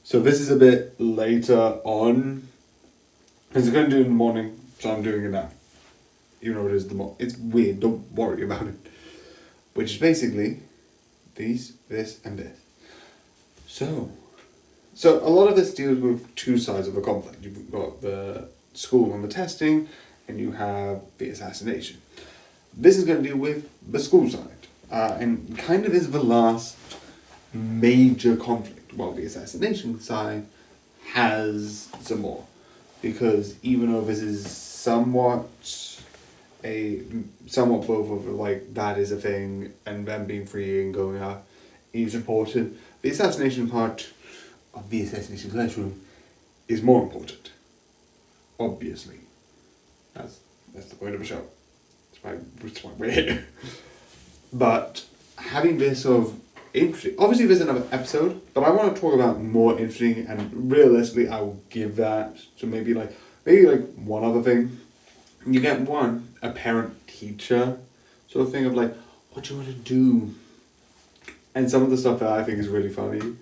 So this is a bit later on, because it's going to do it in the morning, so I'm doing it now. Even though it is the morning. It's weird, don't worry about it. Which is basically these, this, and this. So a lot of this deals with two sides of a conflict. You've got the school and the testing, and you have the assassination. This is going to deal with the school side, and kind of is the last major conflict, while the assassination side has some more. Because even though this is somewhat both of like that is a thing and them being free and going out is important, the assassination part of the assassination classroom is more important. Obviously. That's the point of the show. That's why we're here. But having this sort of interesting, obviously there's another episode, but I want to talk about more interesting, and realistically I will give that to maybe like one other thing. You get a parent-teacher sort of thing of like, what do you want to do? And some of the stuff that I think is really funny.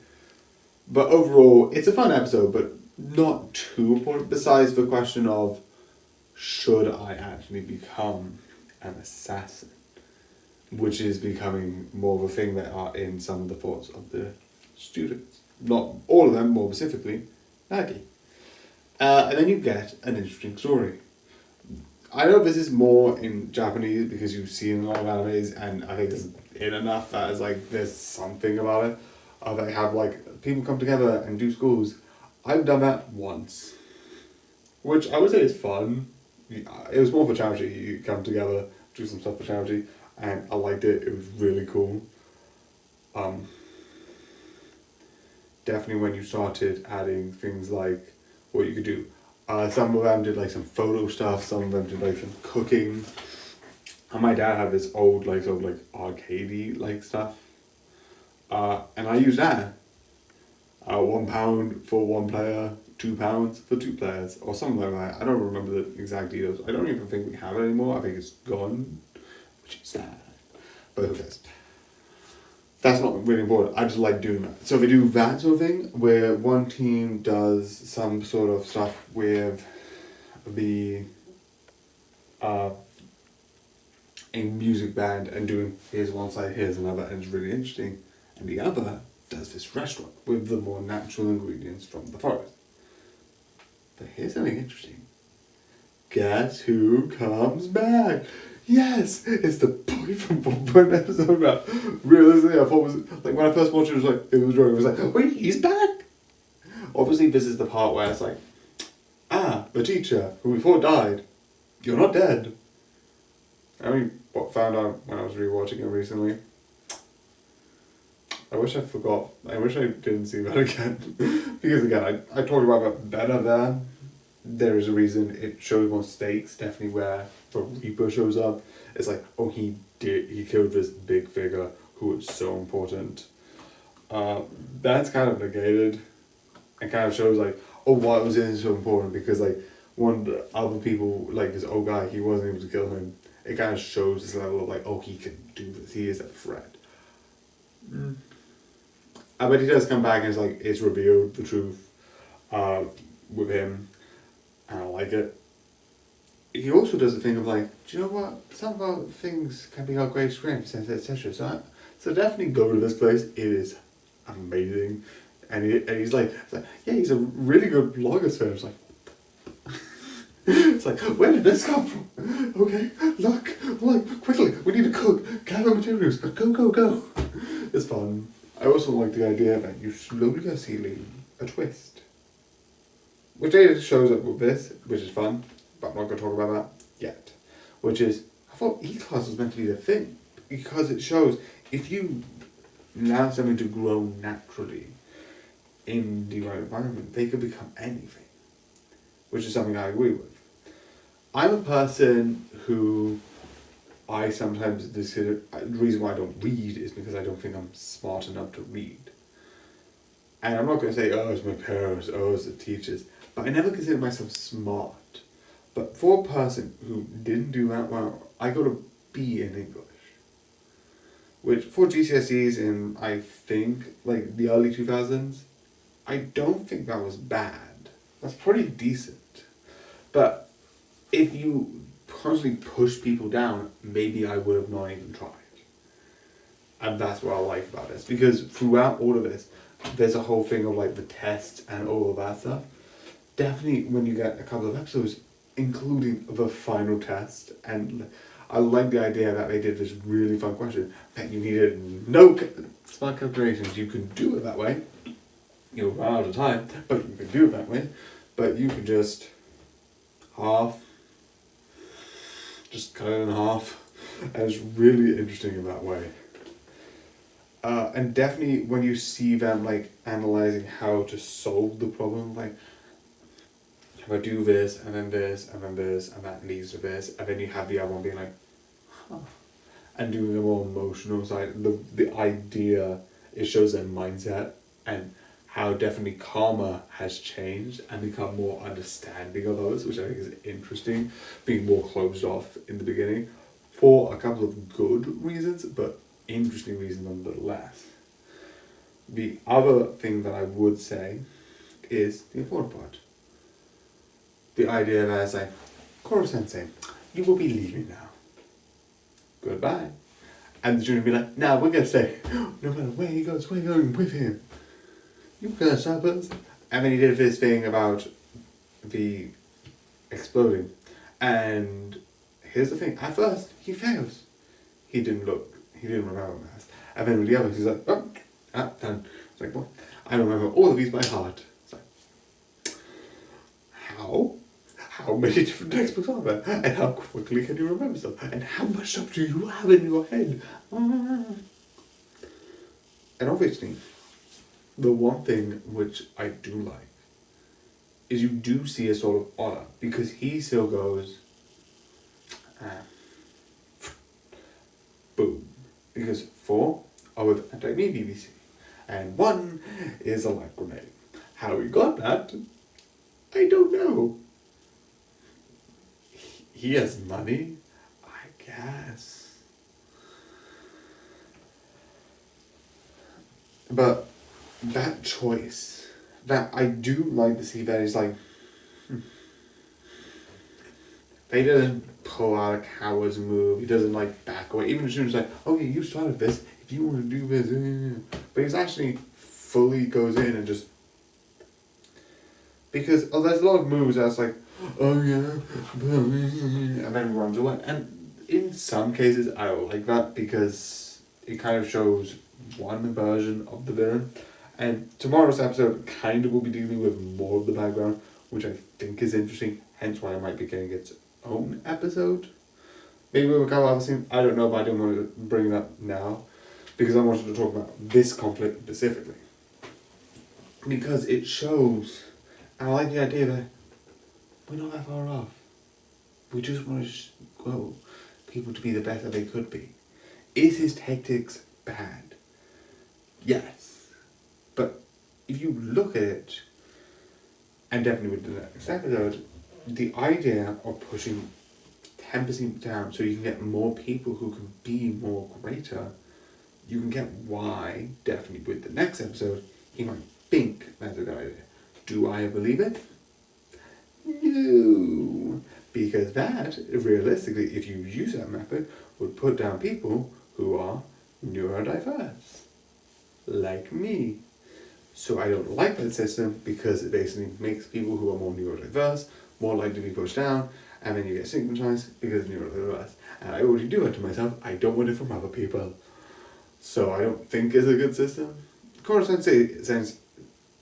But overall, it's a fun episode, but not too important, besides the question of, should I actually become an assassin? Which is becoming more of a thing that are in some of the thoughts of the students. Not all of them, more specifically, Maggie. And then you get an interesting story. I know this is more in Japanese because you've seen a lot of animes, and I think it's in enough that is like there's something about it. They have like people come together and do schools. I've done that once, which I would say is fun. It was more for charity. You come together, do some stuff for charity, and I liked it. It was really cool. Definitely when you started adding things like what you could do. Some of them did like some photo stuff, some of them did like some cooking. And my dad had this old like sort of like arcadey like stuff. And I used that. £1 for one player, £2 for two players, or something like that. I don't remember the exact details. I don't even think we have it anymore. I think it's gone, which is sad. But who cares? That's not really important. I just like doing that. So we do that sort of thing where one team does some sort of stuff with the a music band and doing here's one side, here's another, and it's really interesting. And the other does this restaurant with the more natural ingredients from the forest. But here's something interesting. Guess who comes back? Yes, it's the boy from one episode back. Realistically, I thought it was like when I first watched it, it was like it was wrong. It was like, wait, he's back. Obviously, this is the part where it's like, the teacher who we thought died, you're not dead. I mean, what found out when I was rewatching it recently. I wish I forgot. I wish I didn't see that again. Because again, I talked about that better there. There is a reason it shows more stakes, definitely where the Reaper shows up. It's like, oh, he killed this big figure who was so important. That's kind of negated and kind of shows like, oh, why was it so important? Because like one of the other people, like this old guy, he wasn't able to kill him. It kind of shows this level of like, oh, he can do this. He is a threat. But he does come back and it's revealed the truth with him. And I like it. He also does the thing of like, do you know what? Some of our things can be our greatest strengths, etc. So definitely go to this place. It is amazing. And he's like, yeah, he's a really good blogger. So it's like, it's like, where did this come from? Okay, look, quickly, we need to cook, gather materials, go. It's fun. I also like the idea that you slowly are sealing a twist. Which later shows up with this, which is fun, but I'm not going to talk about that yet. Which is, I thought E-Class was meant to be the thing, because it shows if you allow something to grow naturally in the right environment, they could become anything. Which is something I agree with. I'm a person who I sometimes consider, the reason why I don't read is because I don't think I'm smart enough to read. And I'm not going to say, oh, it's my parents, oh, it's the teachers. But I never considered myself smart. But for a person who didn't do that well, I got a B in English. Which, for GCSEs in, I think, like the early 2000s, I don't think that was bad. That's pretty decent. But if you constantly push people down, maybe I would have not even tried. And that's what I like about this. Because throughout all of this, there's a whole thing of like the tests and all of that stuff. Definitely when you get a couple of episodes, including the final test, and I like the idea that they did this really fun question that you needed no smart calculations. You can do it that way. You'll run out of time, but you can do it that way. But you can just cut it in half, and it's really interesting in that way. And definitely when you see them like analyzing how to solve the problem, like if I do this and then this and then this and that leads to this, and then you have the other one being like, huh, and doing the more emotional side. The idea, it shows their mindset and how definitely karma has changed and become more understanding of others, which I think is interesting, being more closed off in the beginning for a couple of good reasons, but interesting reasons nonetheless. The other thing that I would say is the important part. The idea that it's like, Koro-sensei, you will be leaving now. Goodbye. And the student will be like, nah, we're going to stay. No matter where he goes, we're going with him. You're going to stop us. And then he did this thing about the exploding. And here's the thing. At first, he fails. He didn't remember math. And then with the others, he's like, done. It's like, what? I remember all of these by heart. It's like, how? How many different textbooks are there? And how quickly can you remember stuff? And how much stuff do you have in your head? And obviously, the one thing which I do like is you do see a sort of honor, because he still goes, boom. Because 4 are with anti-me BBC, and 1 is a light grenade. How he got that, I don't know. He has money, I guess. But that choice, that I do like to see that he's like, he doesn't pull out a coward's move, he doesn't like back away. Even the student's like, okay, you started this, if you want to do this, but he's actually fully goes in and just, because there's a lot of moves that's like, oh yeah, and then runs away. And in some cases, I don't like that because it kind of shows one version of the villain. And tomorrow's episode kind of will be dealing with more of the background, which I think is interesting, hence why I might be getting its own episode. Maybe we'll cover other things, I don't know, but I didn't want to bring it up now because I wanted to talk about this conflict specifically. Because it shows, and I like the idea that we're not that far off. We just want to grow people to be the best that they could be. Is his tactics bad? Yes. But if you look at it, and definitely with the next episode, the idea of pushing 10% down so you can get more people who can be more greater, you can get why, definitely with the next episode, he might think that's a good idea. Do I believe it? No, because that, realistically, if you use that method, would put down people who are neurodiverse, like me. So I don't like that system because it basically makes people who are more neurodiverse more likely to be pushed down, and then you get stigmatized because of neurodiverse. And I already do it to myself. I don't want it from other people. So I don't think it's a good system. Koro-sensei sense,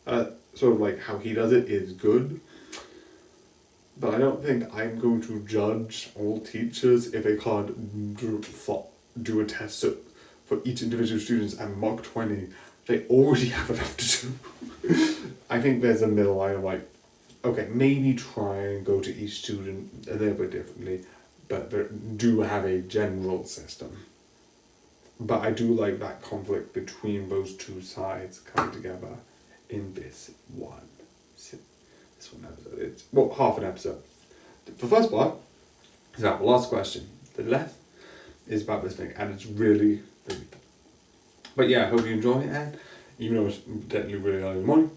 sort of like how he does it is good. But I don't think I'm going to judge all teachers if they can't do a test for each individual student and mark 20. They already have enough to do. I think there's a middle line of like, okay, maybe try and go to each student a little bit differently, but do have a general system. But I do like that conflict between those two sides coming together in this one episode. It's, well, half an episode. The first part is about the last question. The left is about this thing, and it's really, really fun. But yeah, I hope you enjoy it, and even though it's technically really early in the morning,